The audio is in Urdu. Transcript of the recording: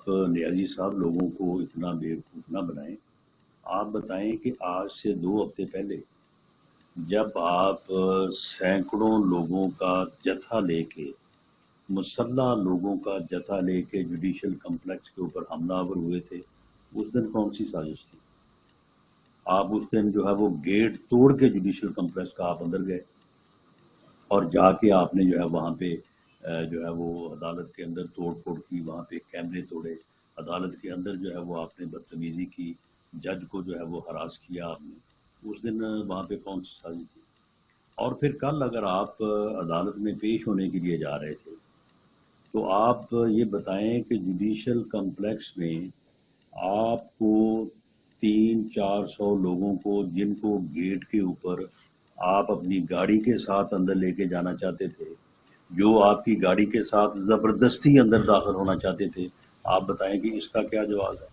آپ نیازی صاحب لوگوں کو اتنا بیوقوف نہ بنائیں. آپ بتائیں کہ آج سے 2 ہفتے پہلے جب آپ سینکڑوں لوگوں کا جتھا لے کے، مسلح لوگوں کا جتھا لے کے جوڈیشل کمپلیکس کے اوپر حملہ آور ہوئے تھے، اس دن کون سی سازش تھی؟ آپ اس دن جو ہے وہ گیٹ توڑ کے جوڈیشل کمپلیکس کا آپ اندر گئے اور جا کے آپ نے جو ہے وہاں پہ جو ہے وہ عدالت کے اندر توڑ پھوڑ کی، وہاں پہ کیمرے توڑے، عدالت کے اندر جو ہے وہ آپ نے بدتمیزی کی، جج کو جو ہے وہ ہراس کیا آپ نے. اس دن وہاں پہ کون سی سازش تھی؟ اور پھر کل اگر آپ عدالت میں پیش ہونے کے لیے جا رہے تھے تو آپ یہ بتائیں کہ جوڈیشل کمپلیکس میں آپ کو 300-400 لوگوں کو، جن کو گیٹ کے اوپر آپ اپنی گاڑی کے ساتھ اندر لے کے جانا چاہتے تھے، جو آپ کی گاڑی کے ساتھ زبردستی اندر داخل ہونا چاہتے تھے، آپ بتائیں کہ اس کا کیا جواز ہے؟